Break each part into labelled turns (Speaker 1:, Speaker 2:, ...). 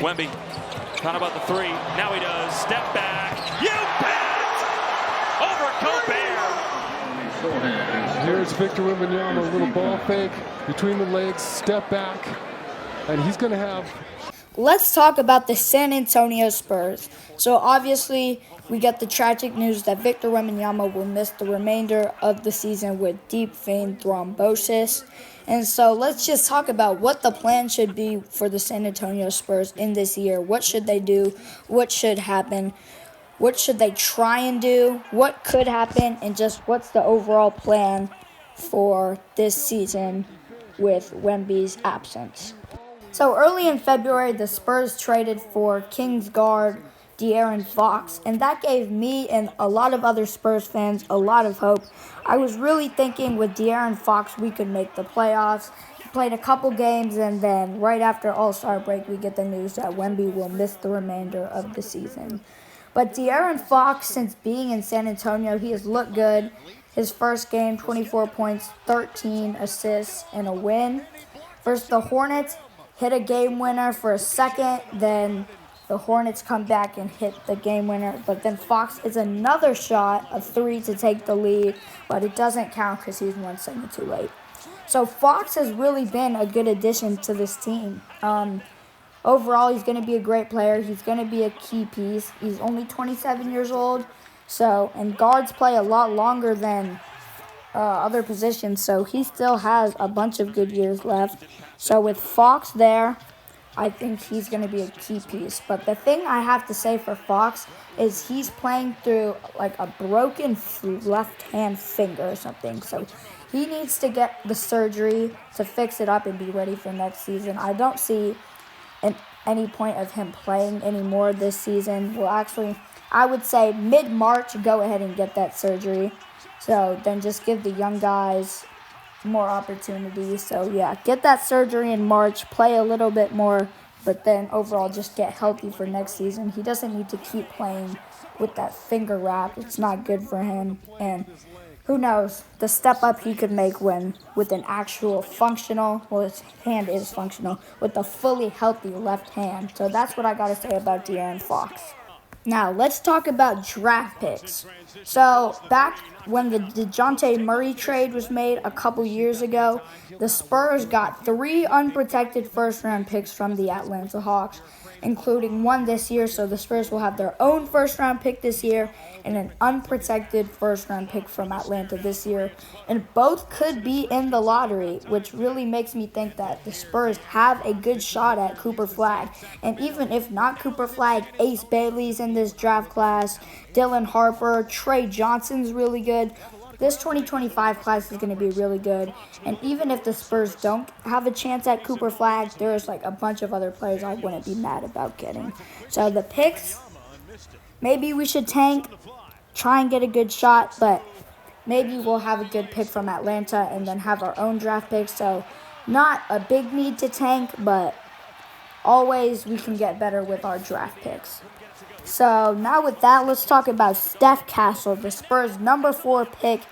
Speaker 1: Wemby, thought about the three. Now he does. Step back. You bet! Over Gobert.
Speaker 2: Here's Victor Wembanyama, a little ball fake between the legs, step back, and he's going to have...
Speaker 3: Let's talk about the San Antonio Spurs. So obviously, we got the tragic news that Victor Wembanyama will miss the remainder of the season with deep vein thrombosis. And so let's just talk about what the plan should be for the San Antonio Spurs in this year. What should they do? What should happen? What should they try and do? What could happen? And just what's the overall plan for this season with Wemby's absence? So early in February, the Spurs traded for Kings guard De'Aaron Fox, and that gave me and a lot of other Spurs fans a lot of hope. I was really thinking with De'Aaron Fox we could make the playoffs. He played a couple games, and then right after All-Star break, we get the news that Wemby will miss the remainder of the season. But De'Aaron Fox, since being in San Antonio, he has looked good. His first game, 24 points, 13 assists, and a win. Versus the Hornets, hit a game winner for a second, then the Hornets come back and hit the game winner, but then Fox hits another shot, a three to take the lead, but it doesn't count because he's 1 second too late. So Fox has really been a good addition to this team. Overall, he's going to be a great player. He's going to be a key piece. He's only 27 years old, and guards play a lot longer than other positions, so he still has a bunch of good years left. So with Fox there, I think he's going to be a key piece. But the thing I have to say for Fox is he's playing through like a broken left-hand finger or something. So he needs to get the surgery to fix it up and be ready for next season. I don't see any point of him playing anymore this season. Well, actually, I would say mid-March, go ahead and get that surgery. So then just give the young guys more opportunities. So yeah, get that surgery in March, play a little bit more, but then overall just get healthy for next season. He doesn't need to keep playing with that finger wrap. It's not good for him. And who knows, the step up he could make with an actual functional, well, his hand is functional, with a fully healthy left hand. So that's what I got to say about De'Aaron Fox. Now, let's talk about draft picks. So, back when the DeJounte Murray trade was made a couple years ago, the Spurs got 3 unprotected first-round picks from the Atlanta Hawks, including one this year. So the Spurs will have their own first-round pick this year and an unprotected first-round pick from Atlanta this year. And both could be in the lottery, which really makes me think that the Spurs have a good shot at Cooper Flagg. And even if not Cooper Flagg, Ace Bailey's in this draft class, Dylan Harper, Trey Johnson's really good. This 2025 class is going to be really good. And even if the Spurs don't have a chance at Cooper Flagg, there's like a bunch of other players I wouldn't be mad about getting. So the picks, maybe we should tank, try and get a good shot, but maybe we'll have a good pick from Atlanta and then have our own draft picks. So not a big need to tank, but always we can get better with our draft picks. So now with that, let's talk about Stephon Castle, the Spurs' number 4 pick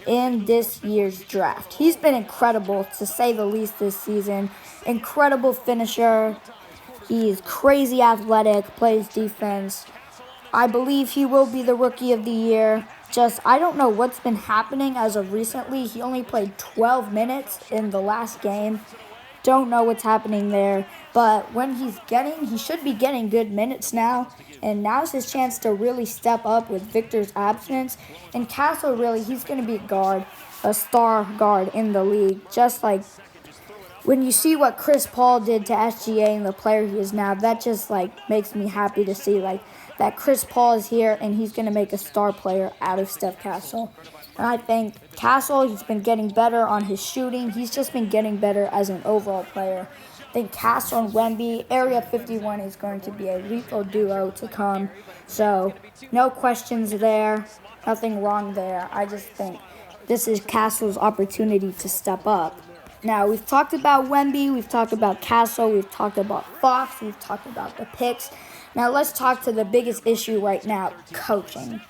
Speaker 3: in this year's draft. He's been incredible, to say the least, this season. Incredible finisher. He's crazy athletic, plays defense. I believe he will be the Rookie of the Year. I don't know what's been happening as of recently. He only played 12 minutes in the last game. Don't know what's happening there. But when he should be getting good minutes now. And now's his chance to really step up with Victor's absence. And Castle, really, he's going to be a guard, a star guard in the league. Just like when you see what Chris Paul did to SGA and the player he is now, that just makes me happy to see that Chris Paul is here and he's going to make a star player out of Stephon Castle. And I think Castle, he's been getting better on his shooting. He's just been getting better as an overall player. I think Castle and Wemby, Area 51 is going to be a lethal duo to come. So, no questions there. Nothing wrong there. I just think this is Castle's opportunity to step up. Now, we've talked about Wemby, we've talked about Castle, we've talked about Fox, we've talked about the picks. Now, let's talk to the biggest issue right now, coaching.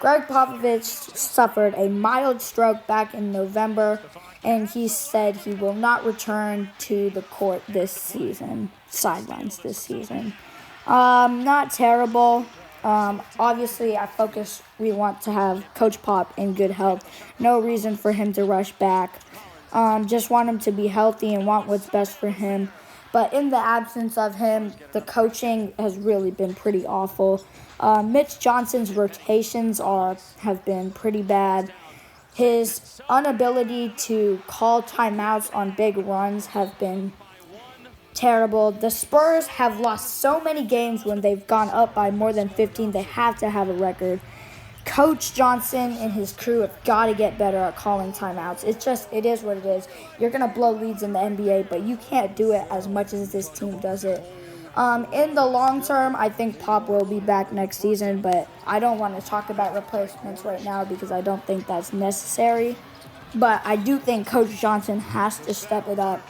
Speaker 3: Greg Popovich suffered a mild stroke back in November, and he said he will not return to the court this season, sidelines this season. Not terrible. Obviously, we want to have Coach Pop in good health. No reason for him to rush back. Just want him to be healthy and want what's best for him. But in the absence of him, the coaching has really been pretty awful. Mitch Johnson's rotations have been pretty bad. His inability to call timeouts on big runs have been terrible. The Spurs have lost so many games when they've gone up by more than 15. They have to have a record. Coach Johnson and his crew have got to get better at calling timeouts. It is what it is. You're going to blow leads in the NBA, but you can't do it as much as this team does it. In the long term, I think Pop will be back next season, but I don't want to talk about replacements right now because I don't think that's necessary. But I do think Coach Johnson has to step it up.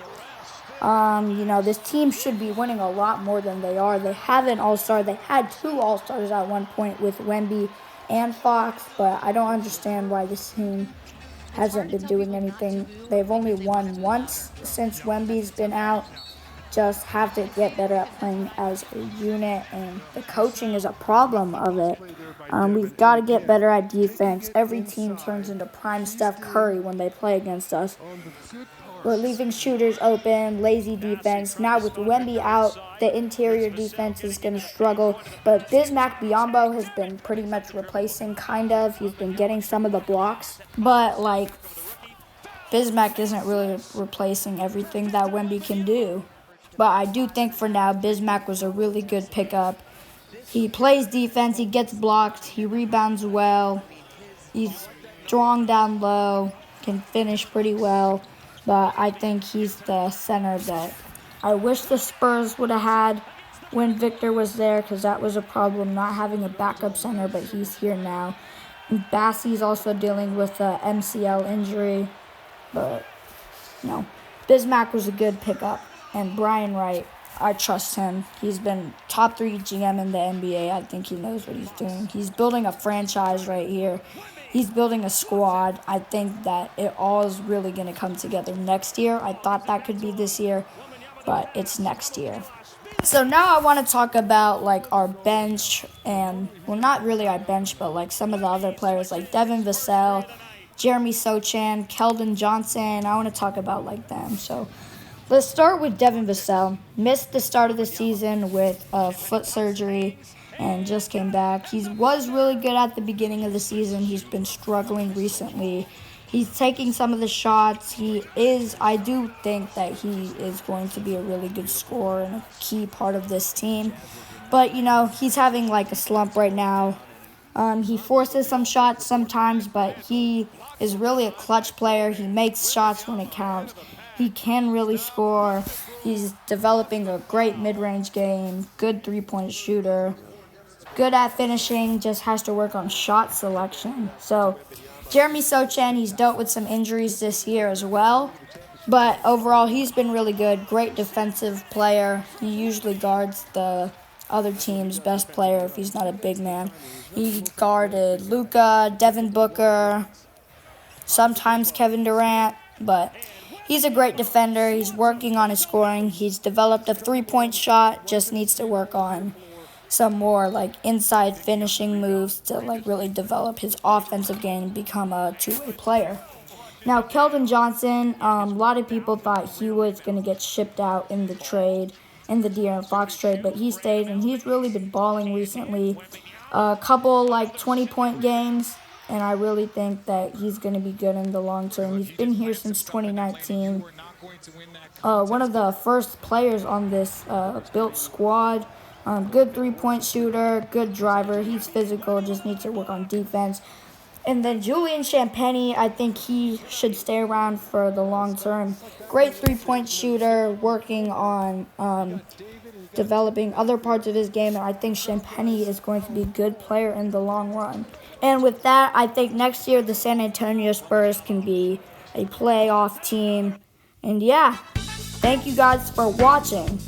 Speaker 3: This team should be winning a lot more than they are. They have an all-star. They had 2 all-stars at one point with Wemby and Fox, but I don't understand why this team hasn't been doing anything. They've only won once since Wemby's been out. Just have to get better at playing as a unit, and the coaching is a problem of it. We've got to get better at defense. Every team turns into prime Steph Curry when they play against us. We're leaving shooters open, lazy defense. Now with Wemby out, the interior defense is going to struggle. But Bismack Biyimbo has been pretty much replacing, kind of. He's been getting some of the blocks. But, Bismack isn't really replacing everything that Wemby can do. But I do think for now, Bismack was a really good pickup. He plays defense, he gets blocked, he rebounds well. He's strong down low, can finish pretty well. But I think he's the center that I wish the Spurs would have had when Victor was there, because that was a problem, not having a backup center, but he's here now. And Bassey's also dealing with a MCL injury, but Bismack was a good pickup. And Brian Wright, I trust him. He's been top 3 GM in the NBA. I think he knows what he's doing. He's building a franchise right here. He's building a squad. I think that it all is really going to come together next year. I thought that could be this year, but it's next year. So now I want to talk about, our bench and, not really our bench, but, some of the other players, like Devin Vassell, Jeremy Sochan, Keldon Johnson. I want to talk about, them. So let's start with Devin Vassell. Missed the start of the season with foot surgery and just came back. He was really good at the beginning of the season. He's been struggling recently. He's taking some of the shots. I do think that he is going to be a really good scorer and a key part of this team. But, he's having a slump right now. He forces some shots sometimes, but he is really a clutch player. He makes shots when it counts. He can really score. He's developing a great mid-range game, good three-point shooter, good at finishing, just has to work on shot selection. So Jeremy Sochan, he's dealt with some injuries this year as well, but overall he's been really good, great defensive player. He usually guards the other team's best player if he's not a big man. He guarded Luka, Devin Booker, sometimes Kevin Durant, but he's a great defender. He's working on his scoring. He's developed a three-point shot, just needs to work on some more inside finishing moves to really develop his offensive game and become a two-way player. Now, Keldon Johnson, a lot of people thought he was going to get shipped out in the trade, in the De'Aaron Fox trade, but he stayed, and he's really been balling recently. A couple 20-point games, and I really think that he's going to be good in the long term. He's been here since 2019. One of the first players on this built squad. Good three-point shooter, good driver. He's physical, just needs to work on defense. And then Julian Champagnie, I think he should stay around for the long term. Great three-point shooter, working on developing other parts of his game, and I think Champagnie is going to be a good player in the long run. And with that, I think next year the San Antonio Spurs can be a playoff team. And yeah, thank you guys for watching.